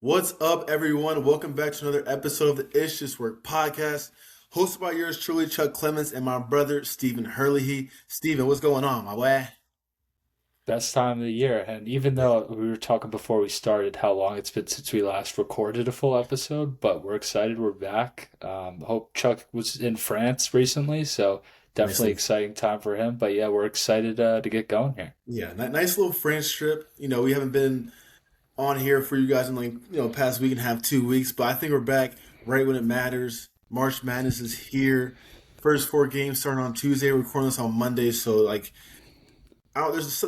What's up, everyone? Welcome back to another episode of the It's Just Work podcast, hosted by yours truly, Chuck Clemens, and my brother, Stephen Hurley. Stephen, what's going on, my way? Best time of the year. And even though we were talking before we started how long it's been since we last recorded a full episode, but we're excited we're back. Hope Chuck was in France recently, so definitely Nicely. exciting time for him. But yeah, we're excited to get going here. Yeah, nice little French trip. We haven't been on here for you guys in past week and a half, 2 weeks, but I think we're back right when it matters. March Madness is here. First four games starting on Tuesday. We're recording this on Monday, so there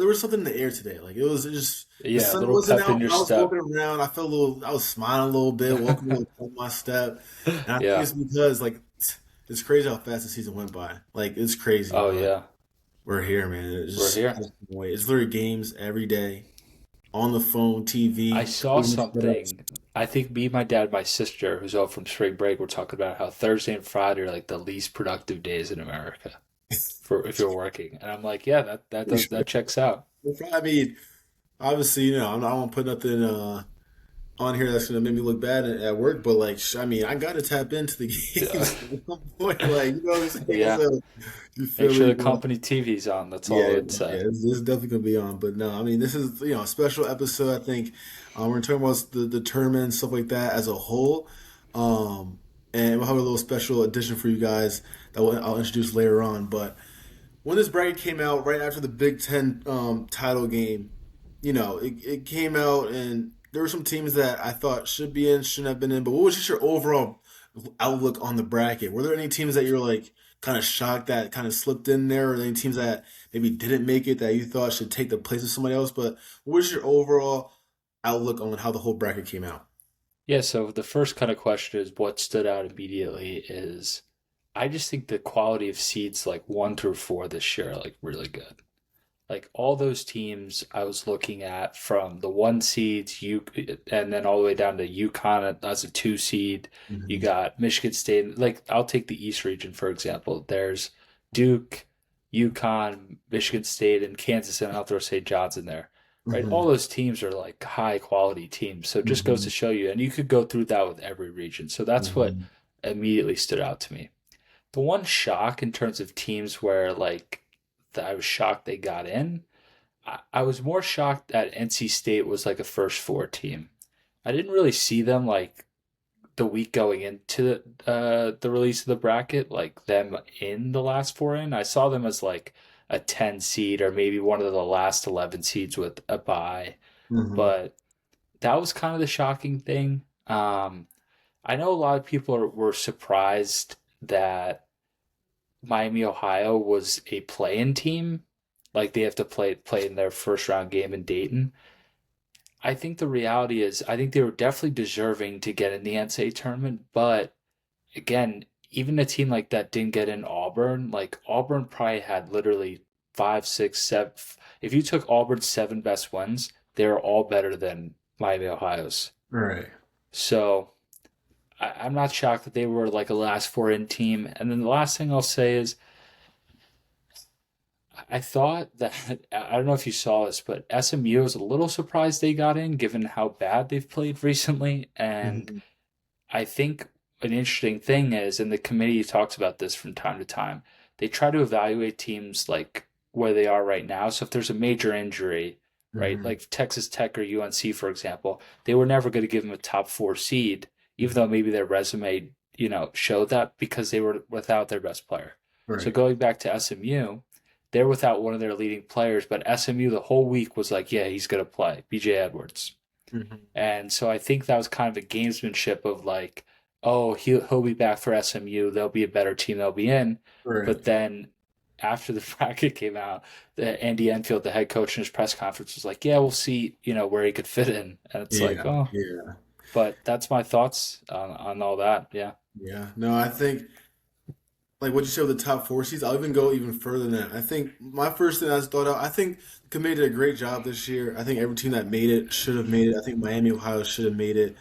was something in the air today. Like it was just the Yeah, a sun little wasn't pep in out. your I was step. walking around. I was smiling a little bit, walking a little on my step, and I think Yeah. it's because it's crazy how fast the season went by. Like it's crazy, Oh but yeah. we're here, man. We're I here. just can't wait. It's literally games every day on the phone, I TV, saw something. I think me, my dad, my sister, who's out from spring break, were talking about how Thursday and Friday are like the least productive days in America for if you're working. And I'm like, yeah, that checks out. I mean, obviously, I don't put nothing on here that's gonna make me look bad at work, but I mean, I gotta tap into the Yeah. games at one point, like you know what I'm saying? Yeah. So you Make feel sure me? the company TV's on. That's all I Yeah, would yeah, say. it's definitely gonna be on. But no, I mean, this is a special episode. I think we're talking about the tournament stuff like that as a whole, um, and we'll have a little special edition for you guys that I'll introduce later on. But when this bracket came out right after the Big Ten title game, it came out and there were some teams that I thought should be in, shouldn't have been in. But what was just your overall outlook on the bracket? Were there any teams that you're like kind of shocked that kind of slipped in there, or any teams that maybe didn't make it that you thought should take the place of somebody else? But what was your overall outlook on how the whole bracket came out? Yeah, so the first kind of question is what stood out immediately is I just think the quality of seeds like one through four this year are like really good. Like all those teams I was looking at from the one seeds, you and then all the way down to UConn as a two seed. You Hmm. got Michigan State. Like I'll take the East region for example. There's Duke, UConn, Michigan State, and Kansas, and I'll throw St. John's in there. Right, Hmm. all those teams are like high quality teams. So it just goes Hmm. to show you, and you could go through that with every region. So that's what Hmm. immediately stood out to me. The one shock in terms of teams where like that I was shocked they got in, I was more shocked that NC State was like a first four team. I didn't really see them like the week going into the release of the bracket, like them in the last four in. I saw them as like a 10 seed or maybe one of the last 11 seeds with a bye. Hmm. But that was kind of the shocking thing. I know a lot of people were surprised that Miami, Ohio was a play-in team. Like they have to play in their first round game in Dayton. I think the reality is I think they were definitely deserving to get in the NCAA tournament, but again, even a team like that didn't get in Auburn. Like Auburn probably had literally five, six, seven. If you took Auburn's seven best wins, they're all better than Miami, Ohio's. All right. So I'm not shocked that they were like a last four in team. And then the last thing I'll say is I thought that I don't know if you saw this, but SMU was a little surprised they got in, given how bad they've played recently. And Hmm. I think an interesting thing is, and the committee talks about this from time to time, they try to evaluate teams like where they are right now. So if there's a major injury, right, Hmm. like Texas Tech or UNC, for example, they were never going to give them a top four seed, even though maybe their resume, showed that because they were without their best player. So Right. going back to SMU, they're without one of their leading players, but SMU the whole week was like, yeah, he's going to play, BJ Edwards. Hmm. And so I think that was kind of a gamesmanship of like, oh, he'll be back for SMU. They'll be a better team. They'll be in. Right. But then after the bracket came out, Andy Enfield, the head coach, in his press conference was like, yeah, we'll see, where he could fit in. And it's like, Yeah. oh, Yeah. but that's my thoughts on all that. Yeah. Yeah. No, I think like what you said with the top four seeds, I'll even go even further than that. I think my first thing I just thought out, I think the committee did a great job this year. I think every team that made it should have made it. I think Miami, Ohio should have made it,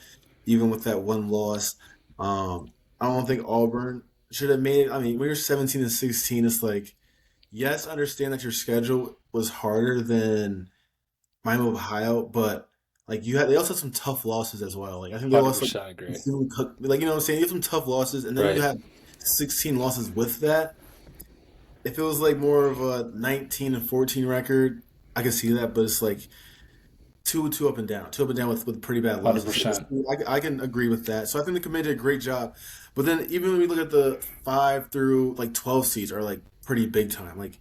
even with that one loss. I don't think Auburn should have made it. I mean, when you're 17 and 16, it's like, yes, understand that your schedule was harder than Miami, Ohio, but like they also have some tough losses as well. Like I think they lost like 100% agree. like you know what I'm saying. You have some tough losses, and then you Right. have 16 losses with that. If it was like more of a 19-14 record, I could see that, but it's like two up and down with pretty bad losses. So 100%. I can agree with that. So I think the committee did a great job. But then even when we look at the 5 through 12 seeds are like pretty big time. Like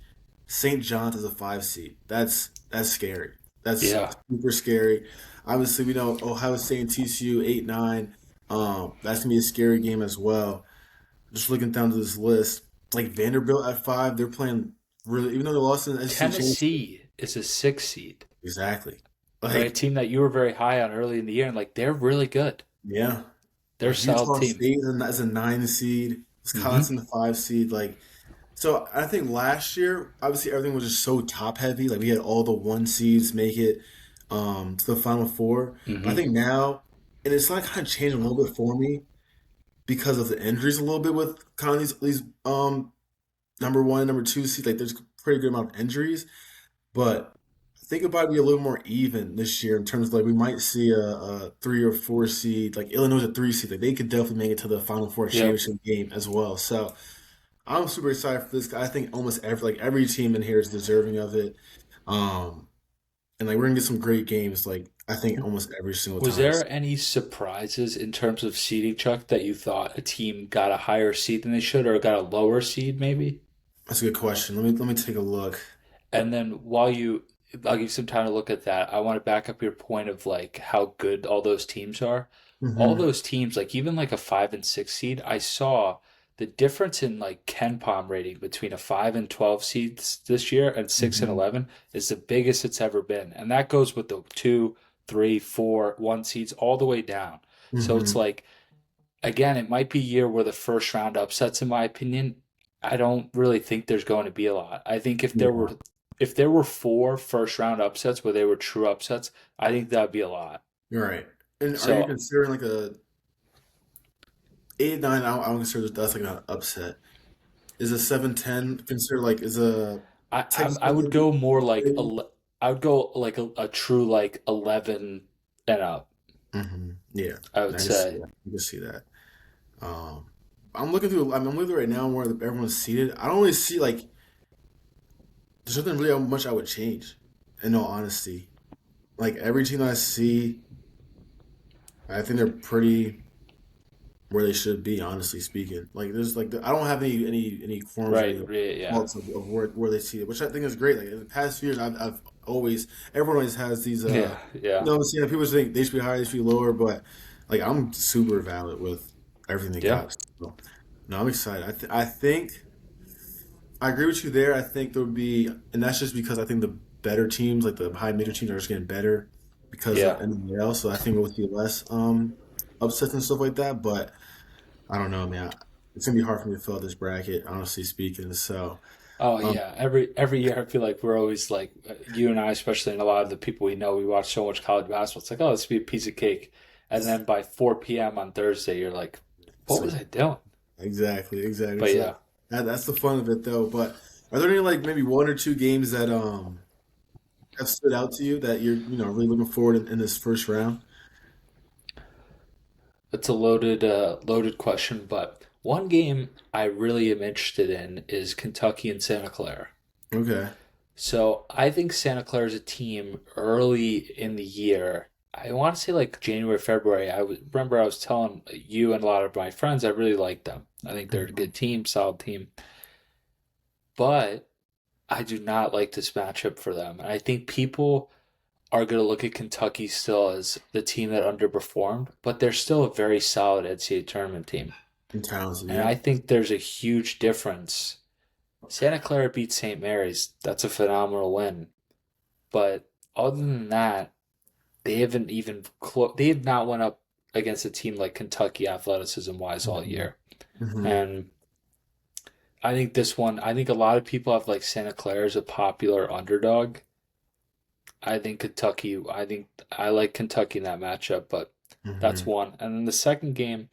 St. John's is a 5 seed. That's scary. That's Yeah. super scary. Obviously, we know Ohio State and TCU 8-9. That's gonna be a scary game as well. Just looking down to this list, like Vanderbilt at 5, they're playing really. Even though they lost in the SEC championship, Tennessee is a 6 seed, exactly. right? A Like team that you were very high on early in the year, and like they're really good. yeah, They're a solid Utah team. State is a 9 seed. Hmm. Wisconsin the 5 seed. Like so, I think last year, obviously everything was just so top heavy. Like we had all the 1 seeds make it to the Final Four. But I Hmm. think now, and it's not kind of changing a little bit for me because of the injuries a little bit with kind of these number one, number 2 seeds. Like there's a pretty good amount of injuries, but I think it might be a little more even this year in terms of like we might see a 3 or 4 seed. Like Illinois is a 3 seed. Like they could definitely make it to the Final Four Yep. championship game as well. So I'm super excited for this. I think almost every team in here is deserving of it. Um, and like we're gonna get some great games. Like I think almost every single Was time. there any surprises in terms of seeding, Chuck, that you thought a team got a higher seed than they should, or got a lower seed maybe? That's a good question. Let me take a look. And then I'll give you some time to look at that. I want to back up your point of like how good all those teams are. All Hmm. those teams, like even like a 5 and 6 seed, I saw the difference in like Ken Palm rating between a 5 and 12 seeds this year and 6 and 11 is the biggest it's ever been. And that goes with the 2, 3, 4, 1 seeds all the way down. So it's Hmm. like again, it might be a year where the first round upsets, in my opinion. I don't really think there's going to be a lot. I think Yeah, if there were four first round upsets where they were true upsets, I think that'd be a lot. you're right. And are you So considering like a 8-9? I don't consider that's like an upset. Is a 7-10 considered like is a I would technically go more like maybe? I would go like a true like 11 and up. Yeah, I I would can see say. that. I can see that. Um, I'm looking through. I'm looking right now where everyone's seated. I don't really see like there's nothing really much I would change. In all honesty, like every team I see, I think they're pretty where they should be. Honestly speaking, like there's like I don't have any forms or Right, any right, yeah. faults of where they see it, which I think is great. Like in the past few years, I've always everyone always has these Yeah, you yeah. know what I'm saying, people think they should be higher, they should be lower, but like I'm super valid with everything they Yeah. got. So, no, I'm excited. I think I agree with you there. I think there would be, and that's just because I think the better teams, like the high major teams, are just getting better because of Yeah. NIL. So I think it would be less upsets and stuff like that. But I don't know, man. It's gonna be hard for me to fill out this bracket, honestly speaking. So, Oh um, yeah, every year I feel like we're always like you and I, especially, and a lot of the people we know, we watch so much college basketball. It's like, oh, this would be a piece of cake, and then by 4 p.m. on Thursday, you're like, what was so I doing? exactly. But So yeah, that's the fun of it, though. But are there any like maybe 1 or 2 games that have stood out to you that you're really looking forward in this first round? it's a loaded question. But one game I really am interested in is Kentucky and Santa Clara. Okay. So I think Santa Clara is a team early in the year. I want to say like January, February. Remember I was telling you and a lot of my friends I really like them. I think they're a Mhm. good team, solid team. But I do not like this matchup for them. And I think people are going to look at Kentucky still as the team that underperformed, but they're still a very solid NCAA tournament team. In Townsend, And yep. I think there's a huge difference. Santa Clara beat St. Mary's. That's a phenomenal win. But other than that, they haven't even they have not went up against a team like Kentucky athleticism wise all Hmm. year. Hmm. And I think this one, I think a lot of people have like Santa Clara as a popular underdog. I think I like Kentucky in that matchup, but that's Hmm. one. And then the second game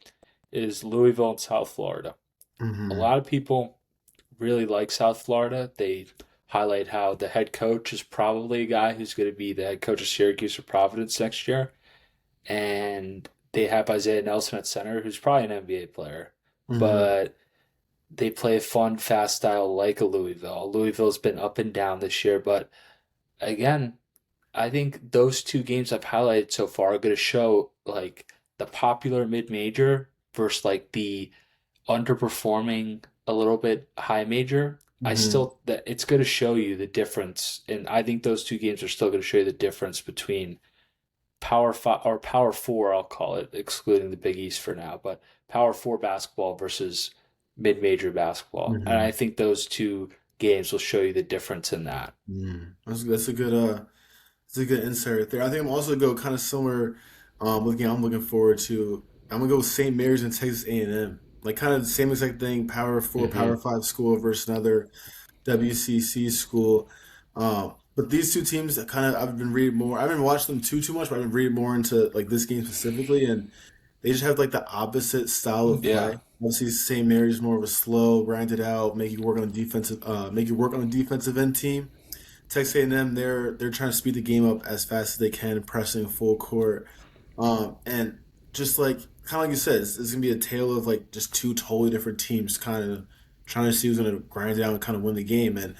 is Louisville and South Florida. A Hmm. lot of people really like South Florida. They highlight how the head coach is probably a guy who's going to be the head coach of Syracuse or Providence next year. And they have Isaiah Nelson at center, who's probably an NBA player. Hmm. But they play a fun, fast style like a Louisville. Louisville's been up and down this year, but again, I think those two games I've highlighted so far are going to show like the popular mid major versus like the underperforming a little bit high major. I Hmm. still that it's going to show you the difference, and I think those two games are still going to show you the difference between Power Five or Power Four, I'll call it, excluding the Big East for now, but Power Four basketball versus mid major basketball, and I Hmm. think those two games will show you the difference in that. Mm. That's a good that's a good insight right there. I think I'm also gonna go kind of similar. Looking, I'm looking forward to. I'm gonna go with St. Mary's and Texas A&M. Like kind of the same exact thing. Power Four, Mm-hmm. Power Five school versus another WCC school. But these two teams, I've been reading more. I haven't watched them too much, but I've been reading more into like this game specifically, and they just have like the opposite style of Yeah. play. Obviously, St. Mary's is more of a slow, grind it out, make you work on the defensive end team. Texas A&M, they're trying to speed the game up as fast as they can, pressing full court, and just like kind of like you said, it's gonna be a tale of like just two totally different teams, kind of trying to see who's gonna grind it out and kind of win the game. And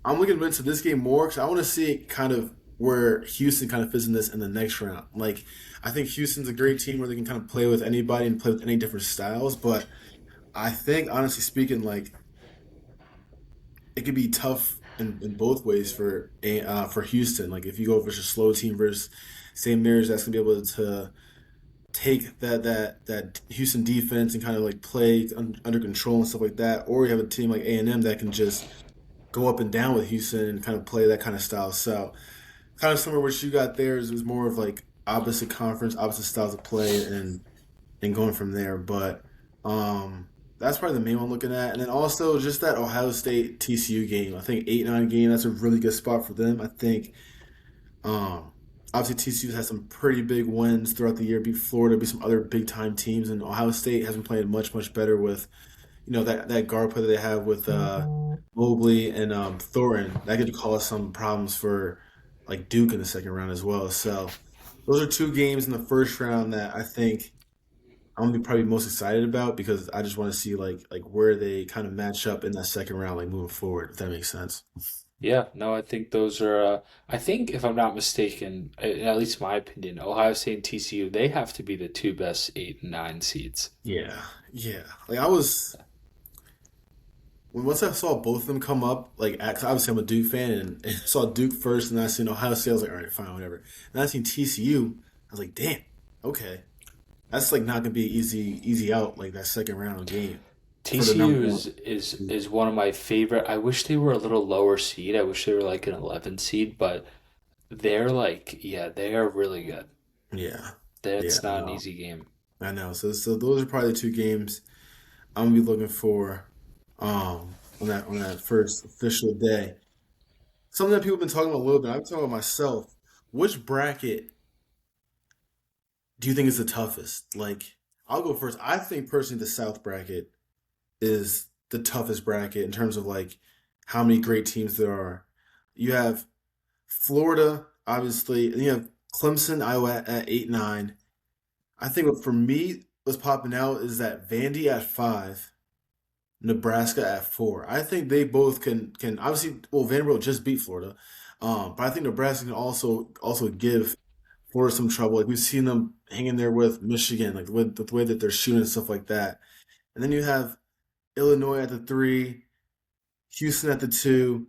I'm looking into this game more because I want to see kind of where Houston kind of fits in this in the next round. Like, I think Houston's a great team where they can kind of play with anybody and play with any different styles, but I think honestly speaking, like it could be tough in both ways for Houston. Like if you go versus a slow team versus St. Mary's, that's gonna be able to take that Houston defense and kind of like play under control and stuff like that. Or you have a team like A&M that can just go up and down with Houston and kind of play that kind of style. So kind of similar what you got there is more of like opposite conference, opposite styles of play, and going from there. But that's probably the main one I'm looking at. And then also just that Ohio State TCU game. I think 8-9 game. That's a really good spot for them. I think um, obviously TCU's had some pretty big wins throughout the year. Beat Florida, beat some other big time teams, and Ohio State has been playing much better with that guard play that they have with Mobley and Thornton. That could cause some problems for like Duke in the second round as well. So those are two games in the first round that I think I'm gonna be probably most excited about because I just want to see like where they kind of match up in that second round, like moving forward. If that makes sense. Yeah, no, I think those are. I think if I'm not mistaken, at least my opinion, Ohio State and TCU, they have to be the two best 8 and 9 seeds. Yeah, yeah. Like I was once I saw both of them come up, like 'cause obviously I'm a Duke fan and saw Duke first, and then I seen Ohio State. I was like, all right, fine, whatever. And I seen TCU. I was like, damn, okay, that's like not gonna be easy out like that second round game for the number TCU one. is one of my favorite. I wish they were a little lower seed. I wish they were like an 11 seed, but they're like, yeah, they are really good. Yeah, yeah, That's I not an know, easy game. I know. So those are probably the two games I'm gonna be looking for on that first official day. Something that people have been talking about a little bit. I've been talking about myself. Which bracket do you think is the toughest? Like, I'll go first. I think personally the South bracket is the toughest bracket in terms of like how many great teams there are. You have Florida, obviously, and you have Clemson, Iowa at 8-9. I think what for me what's popping out is that Vandy at 5, Nebraska at 4. I think they both can obviously well Vanderbilt just beat Florida. But I think Nebraska can also give Florida some trouble. Like we've seen them hanging there with Michigan, like with the way that they're shooting and stuff like that. And then you have Illinois at the 3, Houston at the 2,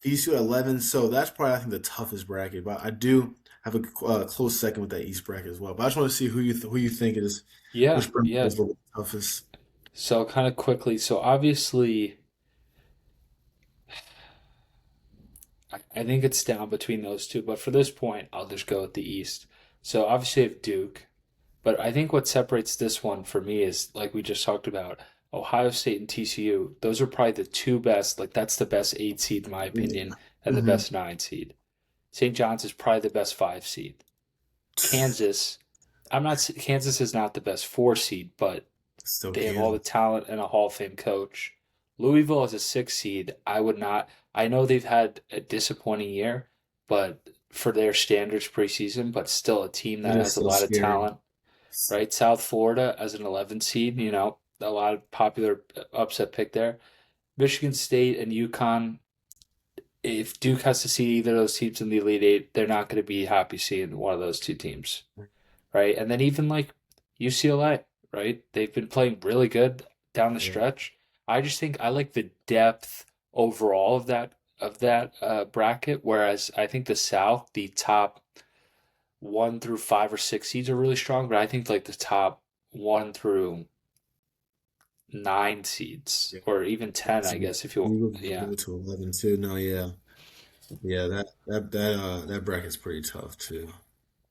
these two at 11. So that's probably I think the toughest bracket. But I do have a close second with that East bracket as well. But I just want to see who you think is Yeah, which bracket yeah. is the toughest. So kind of quickly, so obviously, I think it's down between those two, but for this point, I'll just go with the East. So obviously, I have Duke, but I think what separates this one for me is like we just talked about Ohio State and TCU. Those are probably the two best. Like that's the best 8 seed in my opinion, Yeah. and the Hmm. best 9 seed. St. John's is probably the best 5 seed. Kansas, Kansas is not the best 4 seed, but Still they have all the Kansas. talent and a Hall of Fame coach. Louisville as a 6 seed, I would not. I know they've had a disappointing year, but for their standards preseason, but still a team It that is has a so lot of scary. talent, right? South Florida as an 11 seed, a lot of popular upset pick there. Michigan State and UConn, if Duke has to see either of those teams in the Elite Eight, they're not going to be happy seeing one of those two teams, right? And then even like UCLA, right? They've been playing really good down the Yeah. stretch. I just think I like the depth overall of that bracket, whereas I think the South, the top 1 through 5 or 6 seeds are really strong, but I think like the top 1 through 9 seeds, Yeah. or even 10, I So guess, if you, you yeah. go to 11 too. No, yeah. Yeah, that bracket's pretty tough too.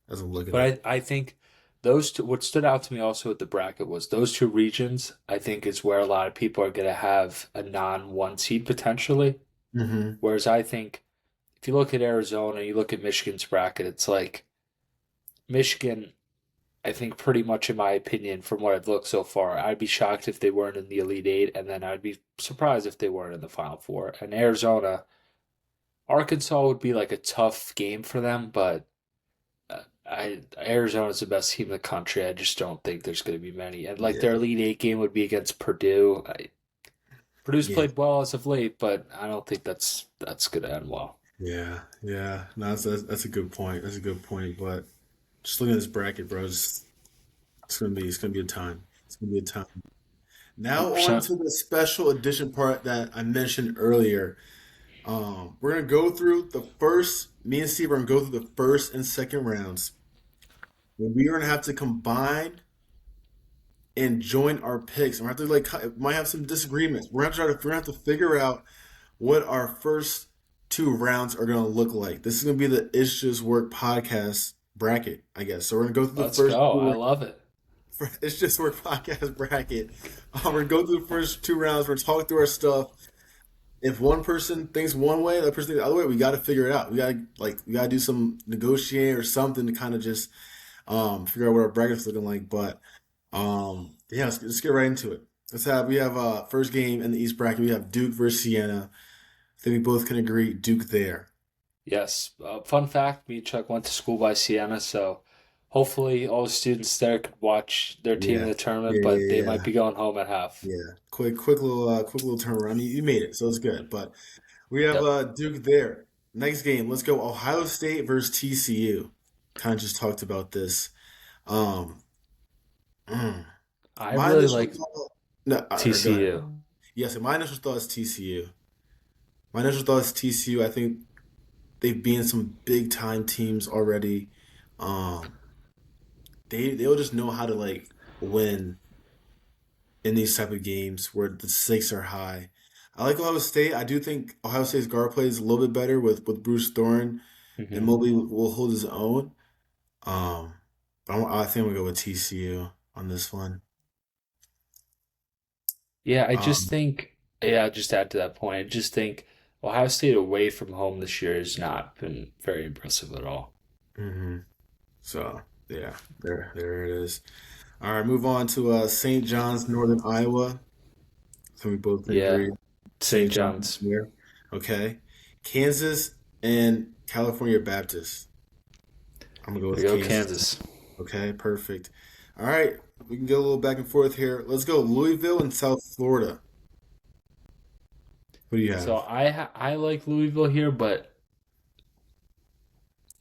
As I'm looking at. But I think those two, what stood out to me also with the bracket was those two regions, I think, is where a lot of people are going to have a non one seed potentially. Hmm. Whereas I think if you look at Arizona, you look at Michigan's bracket, it's like Michigan, I think, pretty much in my opinion, from what I've looked so far, I'd be shocked if they weren't in the Elite Eight, and then I'd be surprised if they weren't in the Final Four. And Arizona, Arkansas would be like a tough game for them, but Arizona's the best team in the country. I just don't think there's going to be many. And like their Yeah. Elite Eight game would be against Purdue. Purdue's Yeah. played well as of late, but I don't think that's going to end well. Yeah. Yeah. No, that's a good point. That's a good point. But just looking at this bracket, bro, it's gonna be a time. It's gonna be a time. Now on 100%. to the special edition part that I mentioned earlier. We're gonna go through the first. Me and Steve are gonna go through the first and second rounds. And we are gonna have to combine and join our picks. And we're gonna have to might have some disagreements. We're gonna have to figure out what our first two rounds are gonna look like. This is gonna be the It's Just Work podcast bracket, I guess. So we're gonna go through the Let's first go. I two. love it. It's Just Work podcast bracket. We're gonna go through the first two rounds. We're gonna talk through our stuff. If one person thinks one way, the other person thinks the other way, we got to figure it out. We gotta do some negotiating or something to kind of just figure out what our bracket's looking like. But yeah, let's get right into it. We have first game in the East bracket. We have Duke versus Siena. I think we both can agree Duke there. Yes. Fun fact: me and Chuck went to school by Siena, so hopefully all the students there could watch their team in Yeah, the tournament, yeah, but yeah, they might yeah. be going home at half. Yeah. Quick little turnaround. You made it, so it's good. But we have Yep. Duke there. Next game, let's go Ohio State versus TCU. Kind of just talked about this. Um, mm, I my really initial like thought. No, go ahead. TCU. Yes, my initial thought is TCU. My initial thought is TCU. I think they've been some big time teams already. Um, they'll just know how to win in these type of games where the stakes are high. I like Ohio State. I do think Ohio State's guard play is a little bit better with Bruce Thorn, and Hmm. Mobley will hold his own. Um, I think I'm gonna go with TCU on this one. Yeah, I just Um, think, yeah, just add to that point. I just think Ohio State away from home this year has not been very impressive at all. hmm So yeah, there it is. All right, move on to St. John's, Northern Iowa. So we both can Yeah, agree St. St. John's John's. here. Okay, Kansas and California Baptist. I'm gonna go We with go Kansas. Kansas. Okay, perfect. All right, we can go a little back and forth here. Let's go Louisville and South Florida. Who do you So have? I like Louisville here, but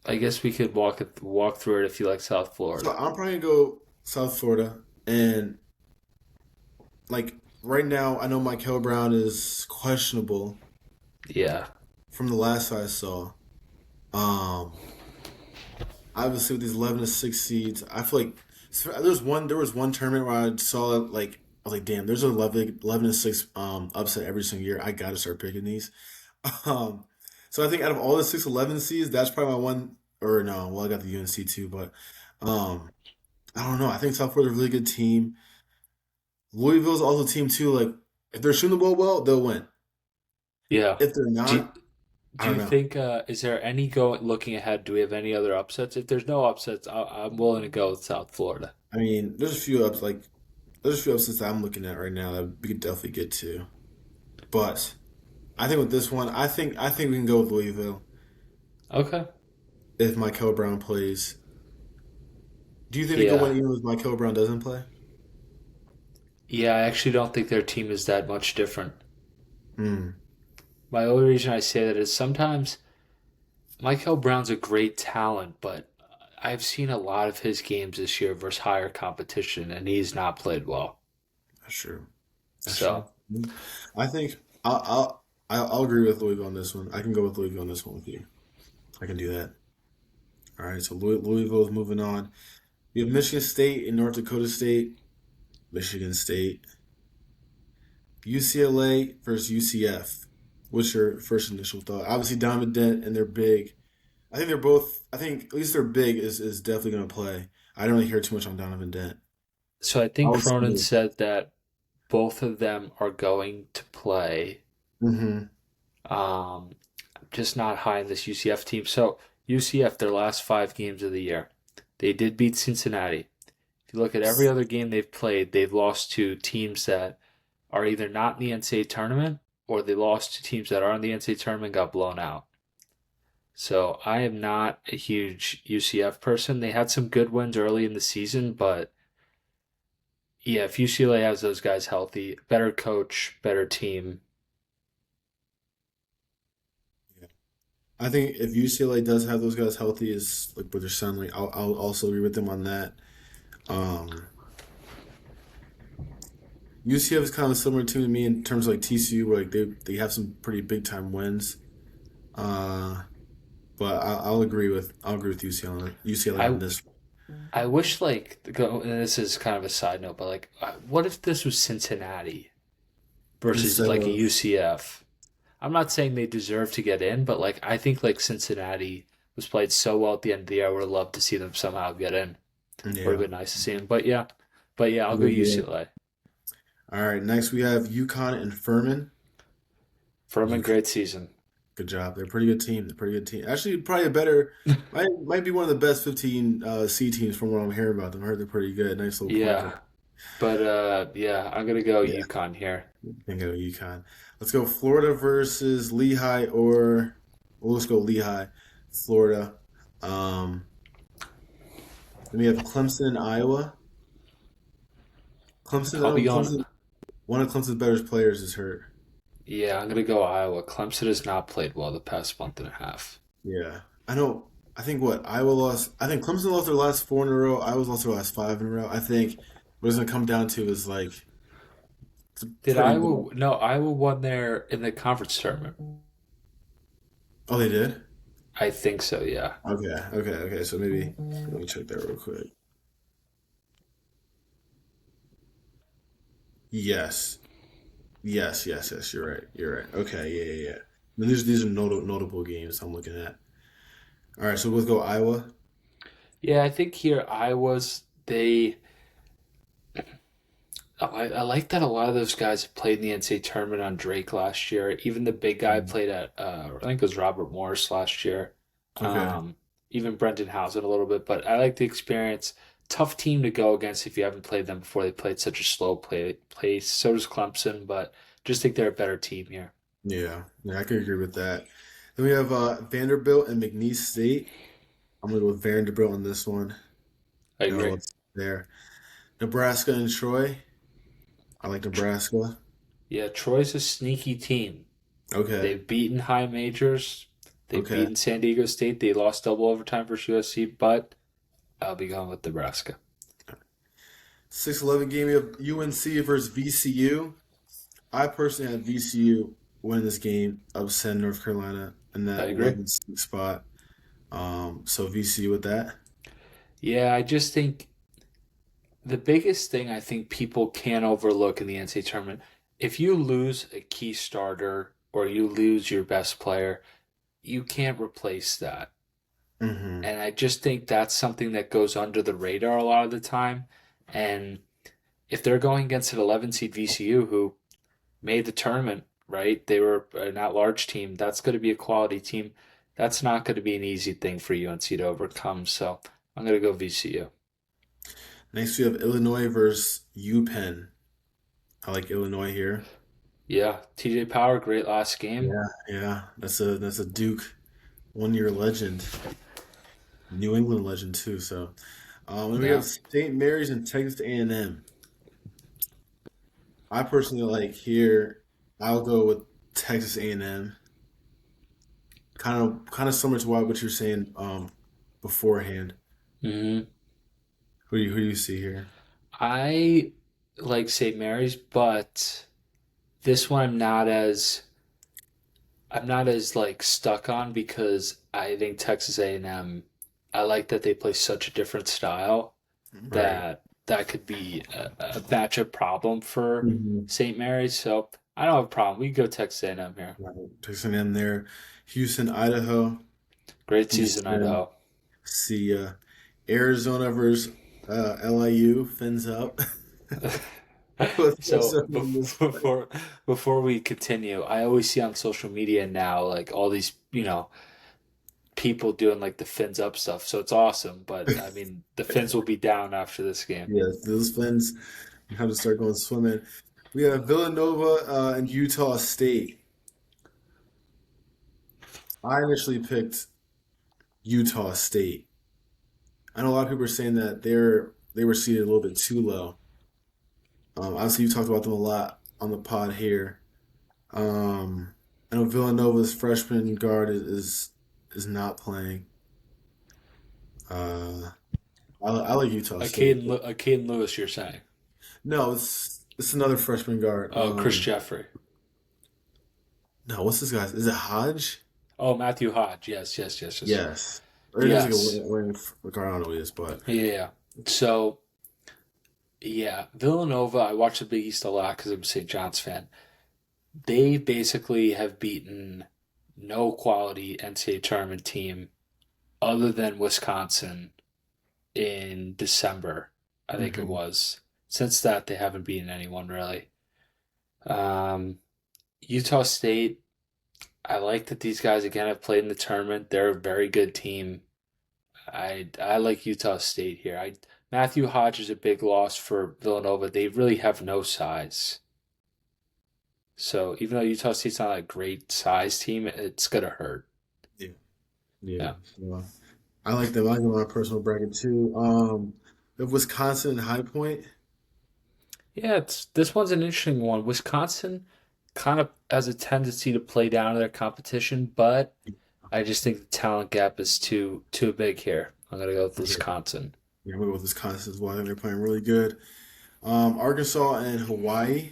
I guess we could walk through it if you like South So Florida. I'm probably gonna go South Florida, and like right now, I know Michael Brown is questionable Yeah. from the last I saw. Um, Obviously with these 11 to 6 seeds, I feel like there was one tournament where I saw I was like, damn, there's an 11 to 6 upset every single year. I gotta start picking these. Um, so I think out of all the 6-11 seeds, that's probably my one. Or no, well I got the UNC too, but um, I don't know. I think South Florida's a really good team. Louisville's also a team too. Like if they're shooting the ball well, they'll win. Yeah. If they're Do you, not, I do don't you know. think is there any looking ahead? Do we have any other upsets? If there's no upsets, I'm willing to go with South Florida. I mean, there's a few upsets that I'm looking at right now that we could definitely get to. But I think with this one, I think we can go with Louisville Okay. if Michael Brown plays. Do you think they go Yeah. win even if Michael Brown doesn't play? Yeah, I actually don't think their team is that much different. Hmm. My only reason I say that is sometimes Michael Brown's a great talent, but I've seen a lot of his games this year versus higher competition, and he's not played well. That's true. That's true. So Mhm. I think I'll agree with Louisville on this one. I can go with Louisville on this one with you. I can do that. All right. So Louisville is moving on. We have Michigan State and North Dakota State. Michigan State. UCLA versus UCF. What's your first initial thought? Obviously, Donovan Dent and they're big. I think they're both. I think at least they're big is definitely going to play. I don't really hear too much on Donovan Dent. so I I think was. Cronin said that both of them are going to play. Mm-hmm. Um, just not high in this UCF team. So UCF, their last 5 games of the year, they did beat Cincinnati. If you look at every other game they've played, they've lost to teams that are either not in the NCAA tournament or they lost to teams that are in the NCAA tournament and got blown out. So I am not a huge UCF person. They had some good wins early in the season, but yeah, if UCLA has those guys healthy, better coach, better team. I think if UCLA does have those guys healthy, is like what they're sounding like. I'll also agree with them on that. Um, UCF is kind of similar to me in terms of like TCU, where like they have some pretty big time wins. Uh, but I'll agree with UCLA I on this. I wish and this is kind of a side note, but what if this was Cincinnati versus Instead like a of UCF? I'm not saying they deserve to get in, but like I think like Cincinnati was played so well at the end of the year. I would have loved to see them somehow get in. Would have yeah. been nice to see them. But yeah, I'll go Yeah. UCLA. All right, next we have UConn and Furman. Furman, UConn, great season. good job. They're a pretty good team. They're a pretty good team. Actually, probably a better might be one of the best 15 C teams from what I'm hearing about them. I heard they're pretty good. Nice little Yeah, project. but yeah, I'm gonna go Yeah, UConn here. can go UConn. Let's go Florida versus Lehigh, or well, let's go Lehigh, Florida. Um, then we have Clemson and Iowa. Clemson, I'll oh, be on. Clemson. One of Clemson's better players is hurt. Yeah, I'm gonna go Iowa. Clemson has not played well the past month and a half. Yeah, I know. I think what Iowa lost. I think Clemson lost their last four in a row. Iowa's lost their last five in a row. I think what it's gonna come down to is like it's Did pretty good. Iowa? No, Iowa won there in the conference tournament. Oh, they did. I think so. Yeah. Okay. So maybe let me check that real quick. Yes, yes. You're right. You're right. Okay, yeah. Then these are notable games I'm looking at. All right, so let's go Iowa. Yeah, I think here Iowa's they. I like that a lot of those guys played in the NCAA tournament on Drake last year. Even the big guy Mm. played at I think it was Robert Morris last year. Okay. Um, even Brendan Housen a little bit, but I like the experience. Tough team to go against if you haven't played them before. They played such a slow pace. So does Clemson, but just think they're a better team here. Yeah, I can agree with that. Then we have Vanderbilt and McNeese State. I'm gonna go with Vanderbilt on this one. I No agree. what's there. Nebraska and Troy. I like Nebraska. Yeah, Troy's a sneaky team. Okay, They've beaten high majors. They've okay. beaten San Diego State. They lost double overtime versus USC, but I'll be going with Nebraska. 6-11 game. We have UNC versus VCU. I personally had VCU win this game, upset North Carolina in I that agree. 11 spot. So VCU with that. Yeah, I just think the biggest thing I think people can't overlook in the NCAA tournament, if you lose a key starter or you lose your best player, you can't replace that. Hmm. And I just think that's something that goes under the radar a lot of the time. And if they're going against an 11 seed VCU who made the tournament, right? They were an at-large team. That's going to be a quality team. That's not going to be an easy thing for UNC to overcome. So I'm going to go VCU. Next we have Illinois versus UPenn. I like Illinois here. Yeah, TJ Power, great last game. Yeah, yeah. That's a Duke 1 year legend, New England legend too. So, then we Yeah. got St. Mary's and Texas A&M. I personally like here. I'll go with Texas A&M. Kind of similar to what you're saying beforehand. hmm Who do you see here? I like St. Mary's, but this one I'm not as like stuck on because I think Texas A&M, I like that they play such a different style Right. that that could be a matchup problem for Mhm. St. Mary's. So I don't have a problem. We can go Texas A&M here. Right. Texas A&M there. Houston, Idaho. Great season, Houston. Idaho. See Arizona versus LIU. Fins up. What's So up in this fight? before we continue, I always see on social media now like all these people doing like the fins up stuff. So it's awesome, but I mean the fins will be down after this game. Yes, those fins have to start going swimming. We have Villanova and Utah State. I initially picked Utah State. I know a lot of people are saying that they were seated a little bit too low. Obviously, you talked about them a lot on the pod here. Um, I know Villanova's freshman guard is not playing. Uh, I like Utah State. A Caden Lewis, you're saying? No, it's another freshman guard. Oh, Chris Jeffrey. No, what's this guy's? Is it Hodge? Oh, Matthew Hodge. Yes, yes, yes, yes. Yes. Or it is like Yes. a wing guard. I don't know who he is, but Yeah. So yeah, Villanova. I watch the Big East a lot because I'm a St. John's fan. They basically have beaten no quality NCAA tournament team other than Wisconsin in December, I think it mhm. was. Since that, they haven't beaten anyone really. Um, Utah State, I like that these guys again have played in the tournament. They're a very good team. I like Utah State here. I Matthew Hodge is a big loss for Villanova. They really have no size. So even though Utah State's not a great size team, it's gonna hurt. Yeah, yeah. Yeah. So, I like them. I like them on my personal bracket too. We have Wisconsin and High Point. Yeah, it's this one's an interesting one. Wisconsin kind of has a tendency to play down to their competition, but I just think the talent gap is too big here. I'm gonna go with Okay. Wisconsin. Yeah, I'm gonna go with Wisconsin as well. I think they're playing really good. Arkansas and Hawaii.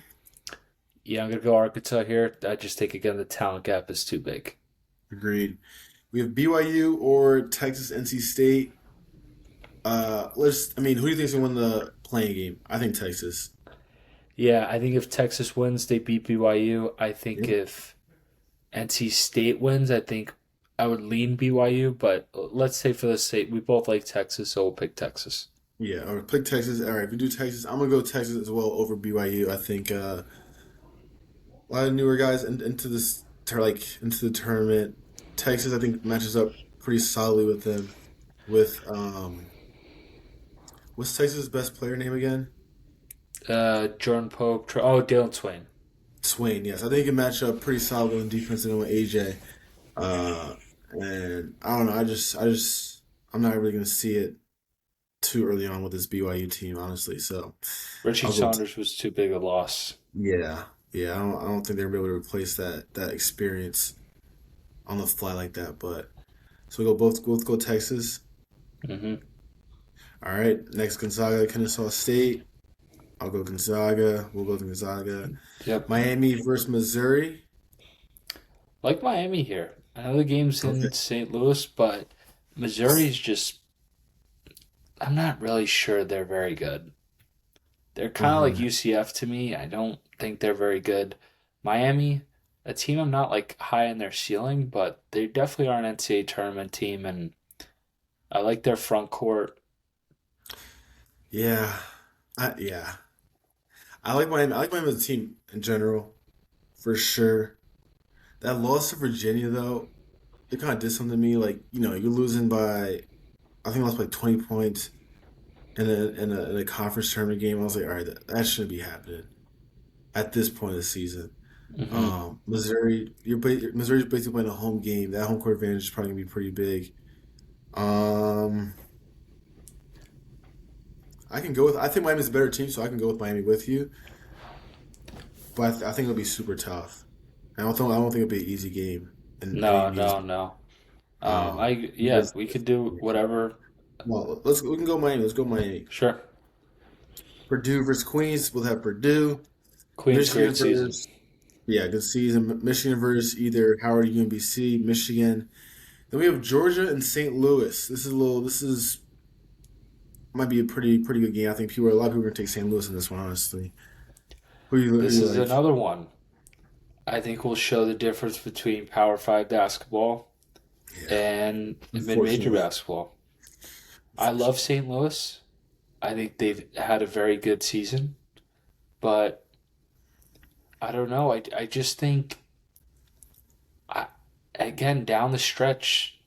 Yeah, I'm gonna go Arkansas here. I just think again the talent gap is too big. Agreed. We have BYU or Texas NC State. I mean, who do you think's gonna win the playing game? I think Texas. Yeah, I think if Texas wins, they beat BYU. I think Yeah. if NC State wins, I think I would lean BYU, but let's say for the sake, we both like Texas, so we'll pick Texas. Yeah, or pick Texas. All right, if we do Texas, I'm gonna go Texas as well over BYU. I think a lot of newer guys into into the tournament. Texas, I think, matches up pretty solidly with them. With what's Texas' best player name again? Jordan Pope, oh, Dylan Swain. Swain. Yes, I think he can match up pretty solid on defense and with AJ. Uh, and I don't know. I'm not really gonna see it too early on with this BYU team, honestly. So Richie I'll go. Saunders was too big a loss. Yeah, yeah. I don't think they're gonna be able to replace that experience on the fly like that. But so we both go Texas. hmm All right. Next Gonzaga, Kennesaw State. I'll go Gonzaga. We'll go Gonzaga. Yep. Miami versus Missouri. Like Miami here. I know the game's Okay. in St. Louis, but Missouri's just, I'm not really sure they're very good. They're kind of like hmm UCF to me. I don't think they're very good. Miami, a team I'm not like high in their ceiling, but they definitely are an NCAA tournament team, and I like their front court. Yeah. Yeah. I like Miami. I like Miami as a team in general, for sure. That loss to Virginia, though, it kind of did something to me. Like, you're losing by, I think I lost by 20 points in a conference tournament game. I was like, all right, that shouldn't be happening at this point of the season. Hmm. Missouri's basically playing a home game. That home court advantage is probably gonna be pretty big. Um, I can go with. I think Miami's a better team, so I can go with Miami with you. But I think it'll be super tough. I don't think it'll be an easy game in any No, means. no, no. Um, Yeah, because we could do whatever. well, we can go Miami. Let's go Miami. Sure. Purdue versus Queens. We'll have Purdue. Queen's great Michigan season. versus yeah, good season. Michigan versus either Howard or UMBC. Michigan. Then we have Georgia and St. Louis. This is a little. This is might be a pretty good game. I think a lot of people are gonna take St. Louis in this one. Honestly, who This you is like? another one. I think will show the difference between Power 5 basketball Yeah, and mid-major unfortunately, basketball. I love unfortunately. St. Louis. I think they've had a very good season, but I don't know. I just think I, again down the stretch,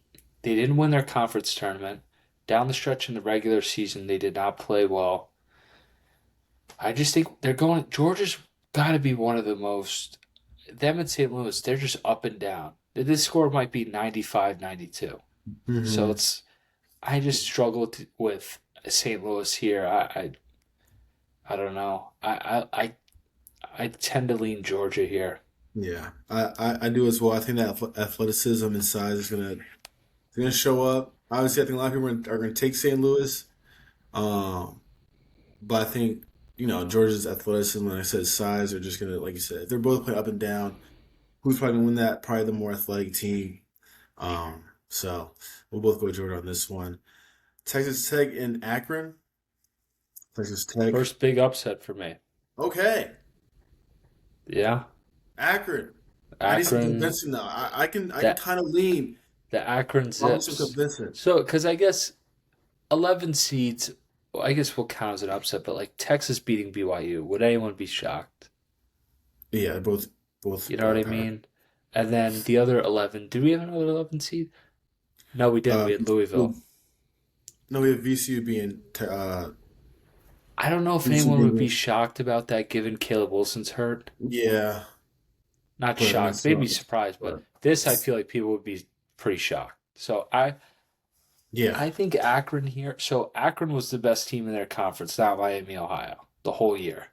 they didn't win their conference tournament. Down the stretch in the regular season, they did not play well. I just think they're going. Georgia's got to be one of the most. Them and St. Louis, they're just up and down. This score might be 95-92. So Hmm. I just struggled with St. Louis here. I don't know. I tend to lean Georgia here. Yeah, I do as well. I think that athleticism and size is gonna show up. Obviously, I think a lot of people are gonna take St. Louis. Um, but I think Georgia's athleticism, like I said, size are just gonna, like you said, if they're both playing up and down, who's probably gonna win that? Probably the more athletic team. So we'll both go Georgia on this one. Texas Tech and Akron. Texas Tech. First big upset for me. Okay, Yeah, Akron. I need some Akron. convincing though. I can That kind of lean. the Akron I want some Zips. convincing. So, because I guess 11 seeds, well, I guess will count as an upset, but like Texas beating BYU, would anyone be shocked? Yeah, both You know what I are. mean? And then the other 11, did we have another 11 seed? No, we didn't. Uh, We had Louisville. no, we have VCU being I don't know if VCU anyone would be being shocked about that given Caleb Wilson's hurt. yeah, Not but I mean shocked, maybe still, surprised, but but this I feel like people would be pretty shocked. So yeah, I think Akron here. So Akron was the best team in their conference, not Miami, Ohio, the whole year.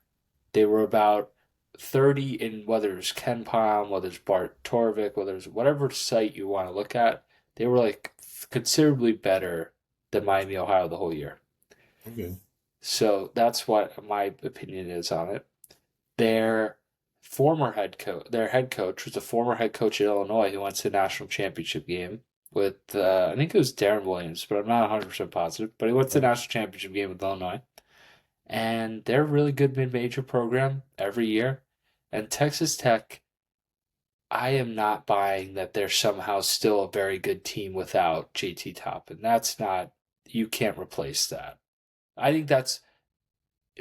They were about 30 in whether it's Ken Palm, whether it's Bart Torvik, whether it's whatever site you want to look at. They were like considerably better than Miami, Ohio the whole year. okay, So that's what my opinion is on it. Their their head coach was a former head coach at Illinois who went to the national championship game with, I think it was Darren Williams, but I'm not 100% positive. But he went to the national championship game with Illinois. And they're a really good mid major program every year. And Texas Tech, I am not buying that they're somehow still a very good team without JT Toppin. That's not, you can't replace that. I think that's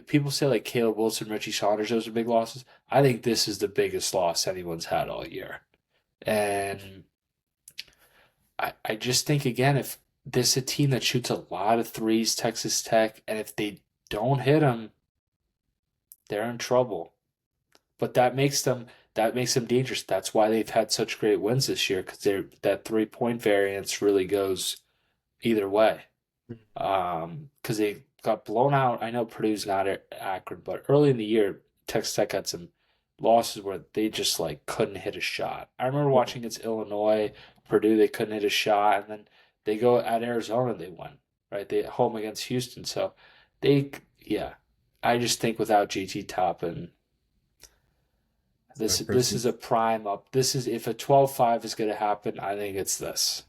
people say like Caleb Wilson, Richie Saunders, those are big losses. I think this is the biggest loss anyone's had all year. And I just think, again, if this is a team that shoots a lot of threes, Texas Tech, and if they don't hit them, they're in trouble. But that makes them dangerous. That's why they've had such great wins this year because that 3 point variance really goes either way. Because they got blown out. I know Purdue's not at Akron, but early in the year, Texas Tech had some losses where they just like couldn't hit a shot. I remember watching against Illinois, Purdue, they couldn't hit a shot, and then they go at Arizona, they won, right? They at home against Houston, so yeah. I just think without GT Top and my this person, is a prime up. This is if a 12-5 is going to happen, I think it's this.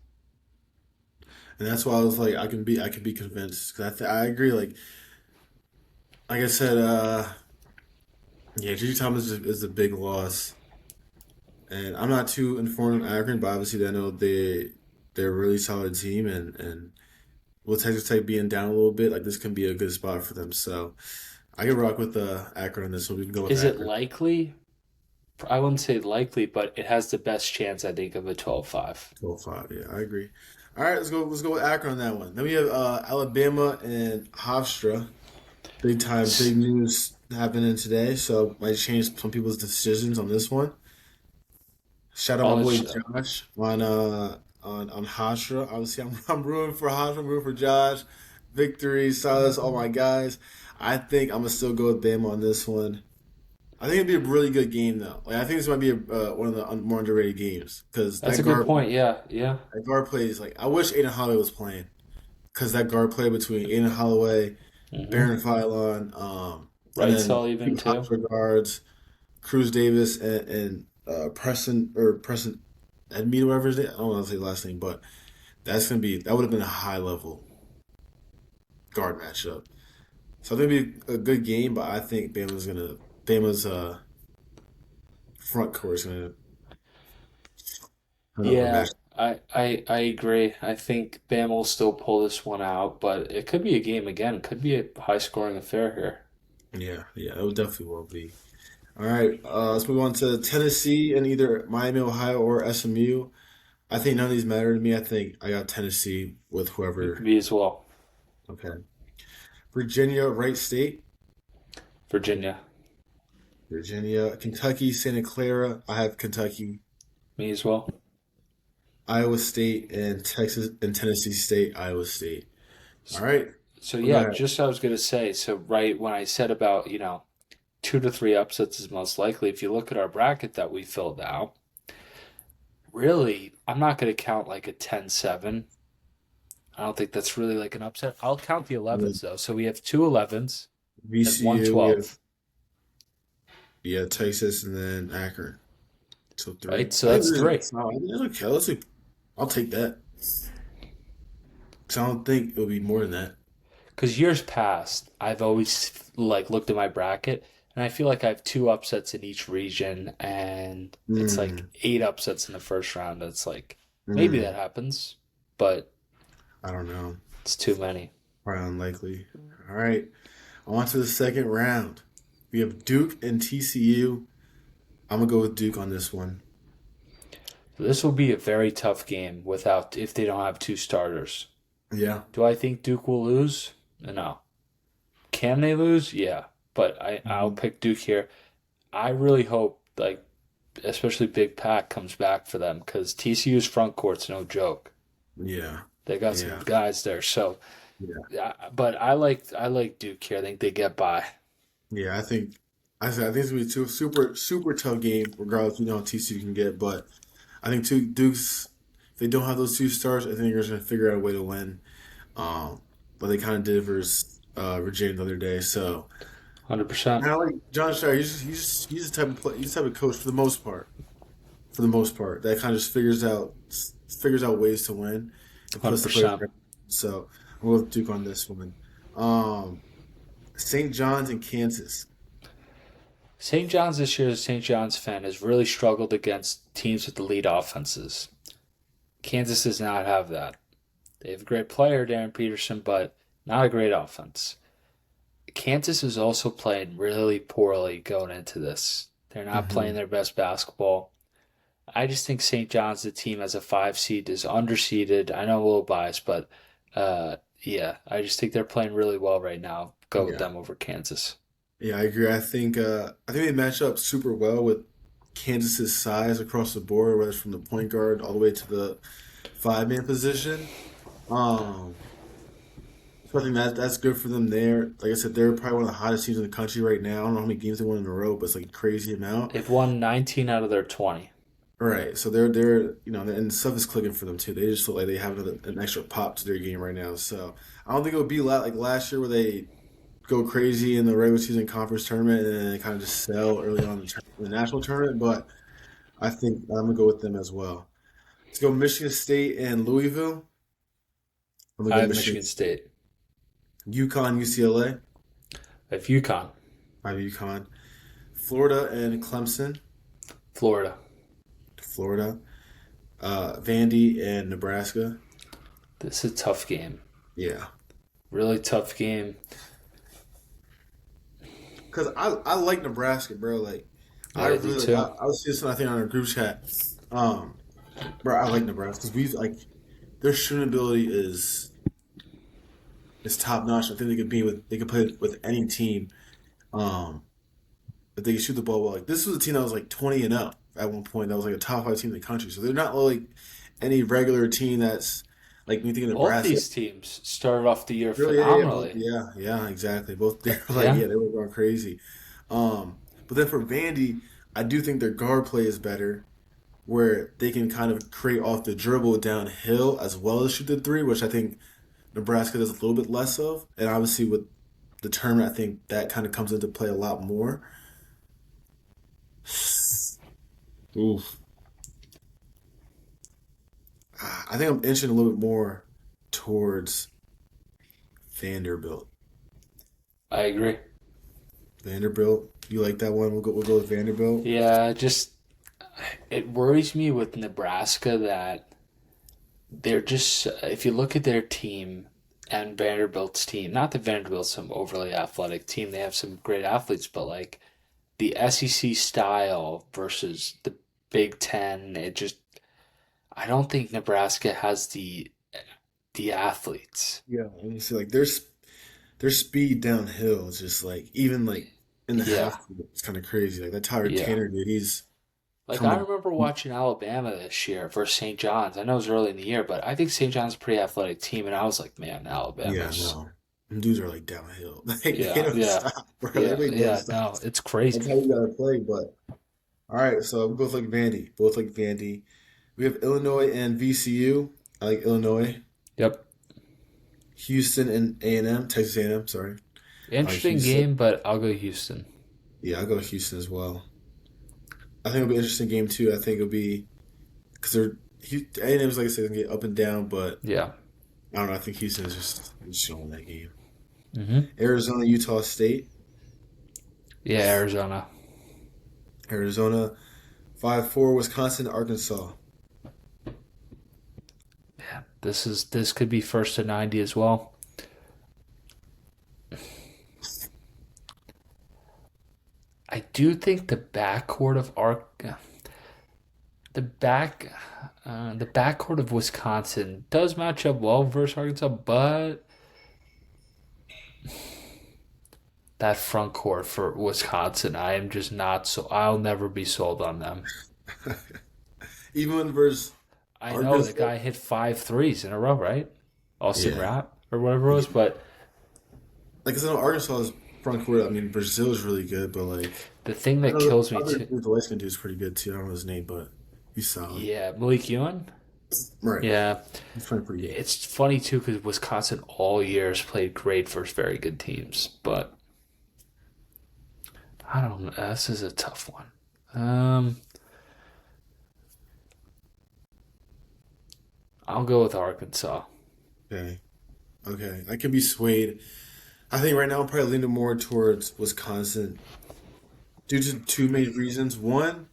and that's why I was like, I can be convinced because I agree. Like I said, yeah, Gigi Thomas is a big loss, and I'm not too informed on Akron, but obviously I know they're a really solid team, and with Texas Tech being down a little bit, like this can be a good spot for them. So I can rock with Akron on this one. We can go with Is it Akron. likely? I wouldn't say likely, but it has the best chance, I think, of a 12-5. 12-5. Yeah, I agree. All right, let's go. Let's go with Akron on that one. Then we have Alabama and Hofstra. Big time, big news happening today. So might change some people's decisions on this one. Shout out my Oh, boy it's, Josh on Hashra. Obviously, I'm rooting for Hashra. I'm rooting for Josh. Victory, Silas, all my guys. I think I'm gonna still go with Bama on this one. I think it'd be a really good game though. Like I think this might be one of the more underrated games because that's a good point. Yeah, yeah. that guard plays like I wish Aiden Holloway was playing because that guard play between Aiden Holloway, Hmm. Baron Philon, and Right, then Saul even two too. Hashra guards, Cruz Davis and Preston Edmead, whatever his name. I don't know how to say the last name, but that would have been a high level guard matchup. So I think it'd be a good game, but I think Bama's front court is gonna turn up a Yeah, match. I agree. I think Bama will still pull this one out, but it could be a game again. It could be a high scoring affair here. Yeah, yeah, it definitely will be. All right, let's move on to Tennessee and either Miami, Ohio, or SMU. I think none of these matter to me. I think I got Tennessee with whoever. Me as well. Okay, Virginia, Wright State. Virginia. Virginia, Kentucky, Santa Clara. I have Kentucky. Me as well. Iowa State and Texas and Tennessee State, Iowa State. All right. So Well, go yeah, ahead. just I was gonna say. So right when I said about 2 to 3 upsets is most likely, if you look at our bracket that we filled out, really, I'm not gonna count like a 10-7. I don't think that's really like an upset. I'll count the And then 11s though. So we have two 11s and one VCU, we have 12, yeah, Texas and then Akron. So three. right? So I think that's this three. is solid. That's okay. I'll take that. 'Cause I don't think it'll be more than that. Because years past, I've always like looked at my bracket, and I feel like I have two upsets in each region, and it's like Mm, 8 upsets in the first round. It's like maybe mm, that happens, but I don't know. it's too many. Probably unlikely. All right. On to the second round. We have Duke and TCU. I'm gonna go with Duke on this one. So this will be a very tough game without if they don't have two starters. Yeah. Do I think Duke will lose? No. Can they lose? Yeah, but I'll Mhm. pick Duke here. I really hope like especially Big Pac comes back for them because TCU's front court's no joke. Yeah. They got some Yeah. guys there. So, Yeah. yeah, but I like Duke here. I think they get by. Yeah, I think it's gonna be two super super tough game, regardless. We know how TCU can get, but I think two Dukes. If they don't have those two stars, I think they're gonna figure out a way to win. Um, but they kind of did versus Virginia the other day. So, 100%. and I like John Shire. He's the type of he's the type of coach for the most part. For the most part, that kind of just figures out ways to win and puts the players. 100%. So I'm going with Duke on this one. Um, St. John's and Kansas. St. John's this year, as a St. John's fan, has really struggled against teams with the lead offenses. Kansas does not have that. They have a great player, Darren Peterson, but not a great offense. Kansas is also playing really poorly going into this. They're not playing Hmm. their best basketball. I just think St. John's, the team as a 5 seed, is underseeded. I know I'm a little biased, but yeah, I just think they're playing really well right now. Go with Yeah. them over Kansas. Yeah, I agree. I think they match up super well with Kansas's size across the board, whether it's from the point guard all the way to the five-man position. Um, so I think that's good for them there. Like I said, they're probably one of the hottest teams in the country right now. I don't know how many games they won in a row, but it's like a crazy amount. They've won 19 out of their 20. Right. So they're and stuff is clicking for them too. They just look like they have an extra pop to their game right now. So I don't think it would be like last year where they go crazy in the regular season conference tournament and then they kind of just sell early on in the national tournament. But I think I'm gonna go with them as well. Let's go Michigan State and Louisville. I'm gonna I go have Michigan, Michigan State. UConn, UCLA. I have UConn, I have UConn. Florida and Clemson. Florida. Florida. Vandy and Nebraska. This is a tough game. Yeah. Really tough game. Cause I like Nebraska, bro. Like I Yeah, I do really like. too. I was seeing something I think on our group chat. Um, bro, I like Nebraska because we've like their shooting ability is top notch. I think they could play with any team. Um, if they could shoot the ball well. Like this was a team that was like 20-0. at one point that was like a top 5 team in the country. So they're not like any regular team that's like when you think of Both Nebraska. these teams started off the year Really, yeah, yeah, both, phenomenally. yeah, yeah, exactly. Both they were like, Yeah, yeah, they were going crazy. But then for Vandy, I do think their guard play is better, where they can kind of create off the dribble downhill as well as shoot the three, which I think Nebraska does a little bit less of. And obviously with the tournament, I think that kind of comes into play a lot more. Oof. I think I'm inching a little bit more towards Vanderbilt. I agree. Vanderbilt, you like that one? We'll go with Vanderbilt. Yeah, just it worries me with Nebraska that they're just if you look at their team and Vanderbilt's team, not that Vanderbilt's some overly athletic team, they have some great athletes, but like the SEC style versus the Big Ten, it just I don't think Nebraska has the athletes. Yeah, let me see. Like their speed downhill is just like even like in the Yeah, half, it's kind of crazy. Like that Tyler yeah. Tanner dude, he's Like I coming. remember watching Alabama this year versus St. John's. I know it was early in the year, but I think St. John's is a pretty athletic team, and I was like, man, Yeah, Alabama's no, them dudes are like downhill. Like they yeah, don't yeah, stop, bro. They yeah, really don't yeah. stop. No, it's crazy. That's how you gotta play. But all right, so we both like Vandy. Both like Vandy. We have Illinois and VCU. I like Illinois. Yep. Houston and A&M. Texas A&M. Sorry, I like Interesting Houston. game, but I'll go Houston. Yeah, I'll go Houston as well. I think it'll be an interesting game too. I think it'll be because they're A&M's like I said, gonna get up and down, but Yeah. I don't know. I think Houston is just showing that game. Mm-hmm. Arizona, Utah State. Yeah, Arizona. Arizona, 5-4. Wisconsin, Arkansas. Yeah, this could be first to 90 as well. I do think the back the backcourt of Wisconsin does match up well versus Arkansas, but that front court for Wisconsin, I am just not so. I'll never be sold on them. Even versus I know the Arkansas. guy hit five threes in a row, right? Austin Yeah, Rapp or whatever it was, yeah. but Like I said, Arkansas's front court. I mean, Brazil is really good, but like the thing I that know the kills me other too, dude, the light skin dude is pretty good too. I don't know his name, but he's solid. yeah, Malik Ewan. Right, Yeah, he's playing pretty good. it's funny too because Wisconsin all year has played great versus very good teams, but I don't know. This is a tough one. I'll go with Arkansas. Okay, okay, I can be swayed. I think right now I'm probably leaning more towards Wisconsin due to two main reasons. One,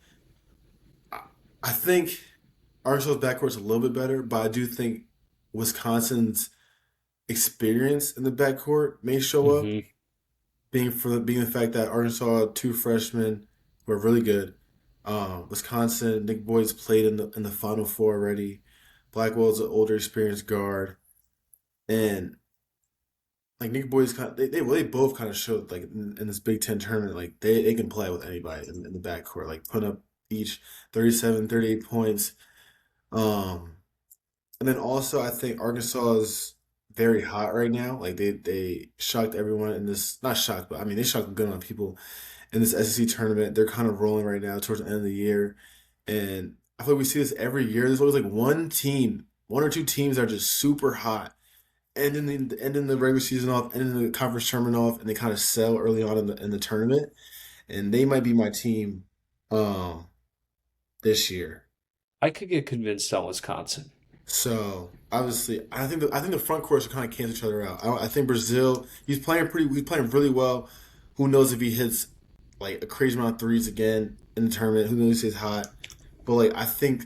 I think Arkansas's backcourt's a little bit better, but I do think Wisconsin's experience in the backcourt may show up, Hmm. being the fact that Arkansas had two freshmen who are really good. Wisconsin, Nick Boyd's played in the Final Four already. Blackwell's an older, experienced guard, and like Nick Boyd's kind of, they both kind of showed like in this Big Ten tournament like they can play with anybody in the backcourt, like putting up each 37, 38 points. Um, and then also I think Arkansas is very hot right now. Like they shocked everyone in this, not shocked, but I mean they shocked a good amount of people in this SEC tournament. They're kind of rolling right now towards the end of the year, and I feel like we see this every year. There's always like one team, one or two teams that are just super hot, ending the regular season off, ending the conference tournament off, and they kind of sell early on in the tournament. And they might be my team um this year. I could get convinced on Wisconsin. So obviously, I think the front courts will kind of cancel each other out. I think Brazil, he's playing really well. Who knows if he hits like a crazy amount of threes again in the tournament? Who knows if he's hot? But like I think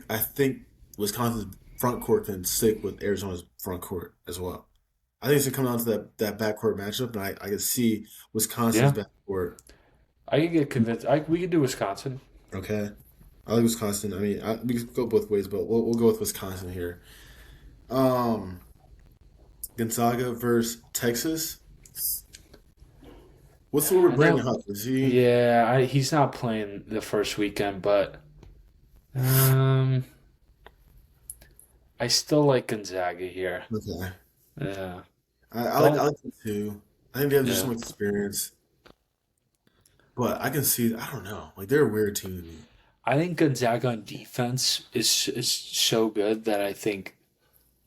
Wisconsin's front court can stick with Arizona's front court as well. I think it's gonna come down to that backcourt matchup, and I can see Wisconsin's Yeah, backcourt. I could get convinced. We could do Wisconsin. Okay, I like Wisconsin. I mean, we can go both ways, but we'll go with Wisconsin here. Um, Gonzaga versus Texas. What's the word I with Brandon know. Huff? Is he? Yeah, he's not playing the first weekend, but Um, I still like Gonzaga here. Okay. Yeah. I Don't. like it too. I think they have just Yeah. some experience, but I can see. I don't know. Like they're a weird team to me. I think Gonzaga on defense is so good that I think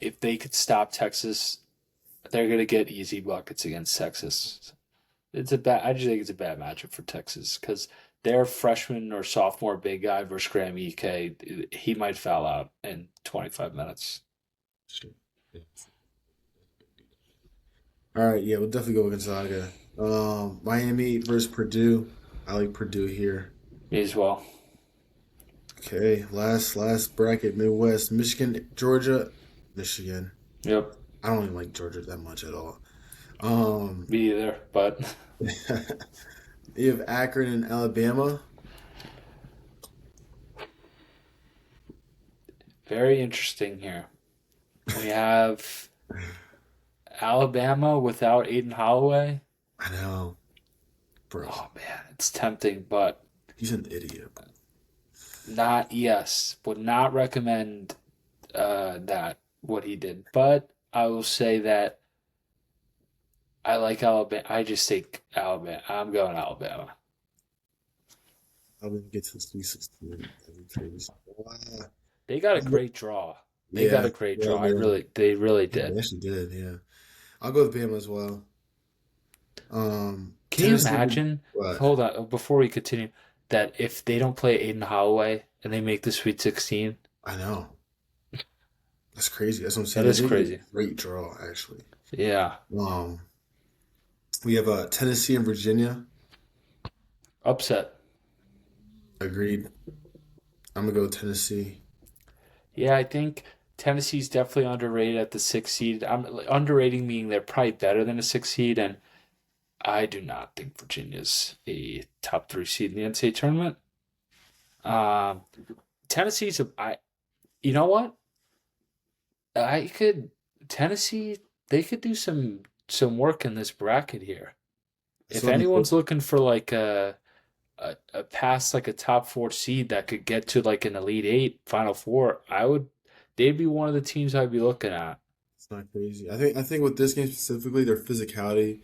if they could stop Texas, they're gonna get easy buckets against Texas. It's a bad. I just think it's a bad matchup for Texas because their freshman or sophomore big guy versus Graham Ek, he might foul out in 25 minutes. Sure. Yeah. All right, yeah, we'll definitely go with Gonzaga. Miami versus Purdue. I like Purdue here. Me as well. Okay, last bracket, Midwest, Michigan, Georgia, Michigan. Yep. I don't even like Georgia that much at all. Um, Me either. But you have Akron and Alabama. very interesting here. We have Alabama without Aiden Holloway. I know, bro. Oh man, it's tempting, but He's an idiot. not yes. Would not recommend that what he did. But I will say that I like Alabama. I just think Alabama. I'm going Alabama. How did we get to the Sweet 16? That'd be crazy. Wow. They got a great draw. They got Yeah, a great yeah, draw. yeah. They really Yeah, they did. actually did. Yeah, I'll go with Bama as well. Can you Tennessee. imagine? What? Hold on, before we continue, that if they don't play Aiden Holloway and they make the Sweet 16, I know. That's crazy. That's what I'm that saying. They is did get a crazy. great draw, actually. Yeah, Um, we have Tennessee and Virginia. upset. Agreed. I'm gonna go with Tennessee. Yeah, I think Tennessee's definitely underrated at the six seed. I'm underrating meaning they're probably better than a six seed, and I do not think Virginia's a top three seed in the NCAA tournament. Um, Tennessee's a I. You know what? I could Tennessee. They could do some work in this bracket here. That's If what I'm anyone's looking for like a past like a top four seed that could get to like an elite eight, final four, I would. They'd be one of the teams I'd be looking at. It's not crazy. I think with this game specifically, their physicality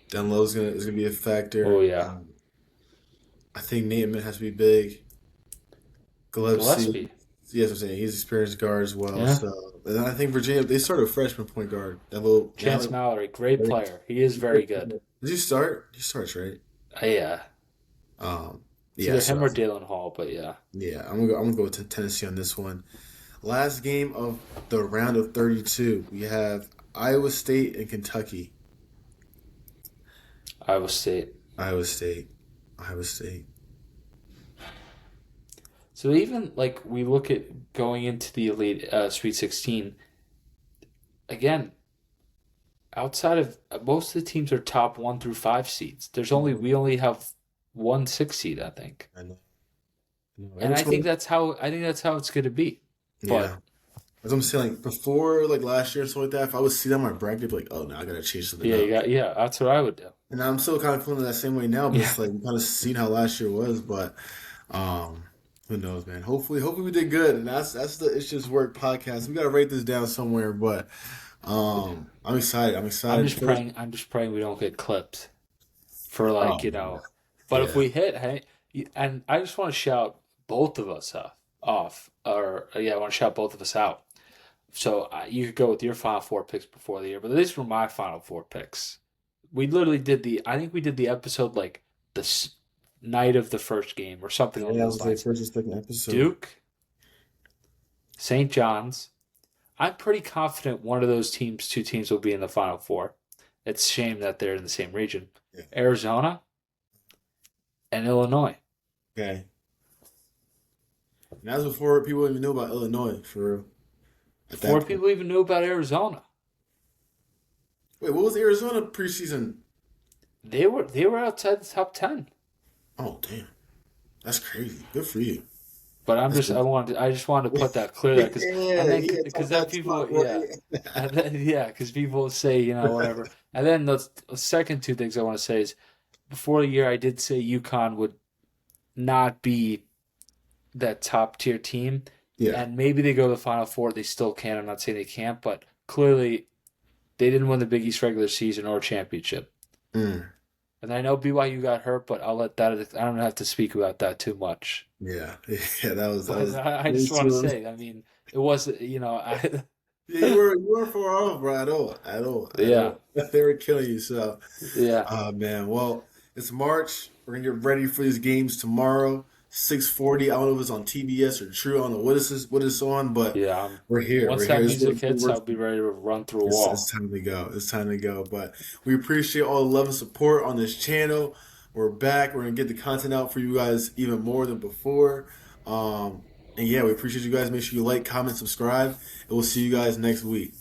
down low is gonna be a Oh factor. yeah, I think Nate has to be big. Gillespie, Gillespie. yes, I'm saying he's an experienced guard as well. Yeah, So, and then I think Virginia they started a freshman point guard. That little Chance Mallory, great player. He is very good. did you start? He starts right. Yeah, Um, it's yeah. either So him or Dalen Hall, but yeah. yeah, I'm gonna go to Tennessee on this one. Last game of the round of 32, we have Iowa State and Kentucky. Iowa State. Iowa State, Iowa State. So even like we look at going into the elite Sweet 16 again. Outside of most of the teams are top one through five seeds. We only have one six seed, I think, I know. I know. and Every time, I think that's how it's going to be. yeah. But As I'm saying, like before, like last year or something like that, if I would see that on my bracket, I'd be like, oh no, I gotta change something yeah, up. that's what I would do. And I'm still kind of feeling that same way now, but Yeah, it's like kind of seen how last year was. But um, who knows, man? Hopefully we did good. And that's the It's Just Work podcast. We gotta write this down somewhere. But I'm excited. I'm excited. First, I'm just praying we don't get clipped for like oh But if yeah, we hit, hey, and I just want to shout both of us off, or yeah, I want to shout both of us out. So you could go with your final four picks before the year, but these were my final four picks. We literally did I think we did the episode like the night of the first game or something yeah. along That those was the lines. first and second episode. Duke, St. John's. I'm pretty confident one of those teams, two teams, will be in the final four. It's a shame that they're in the same region. Yeah. Arizona and Illinois. Okay. And that was before people even knew about Illinois for real. At Before that point. people even knew about Arizona. Wait, what was Arizona preseason? They were outside the top 10. Oh damn, that's crazy. Good for you. But That's good. I just wanted to put that clear there Yeah, yeah, because talk then that people, talk, yeah, boy. and then, yeah, because people say, whatever. And then the second two things I want to say is before the year I did say UConn would not be that top tier team, Yeah. and maybe they go to the Final Four. They still can. I'm not saying they can't, but clearly they didn't win the Big East regular season or championship. Mm. And I know BYU got hurt, but I'll let that. I don't have to speak about that too much. Yeah. Yeah. That But was I way just want to too. say, I mean, it was, I, Yeah, you weren't far off, bro, at yeah, all. They were killing you. So, yeah, man. Well, it's March. We're gonna get ready for these games tomorrow, 6:40. I don't know if it's on TBS or True. I don't know what it's on, but yeah. we're here. Once We're here. that This is music what hits, we're I'll be ready to run through a It's wall. time to go. It's time to go. But we appreciate all the love and support on this channel. We're back. We're gonna get the content out for you guys even more than before. And yeah, we appreciate you guys. Make sure you like, comment, subscribe, and we'll see you guys next week.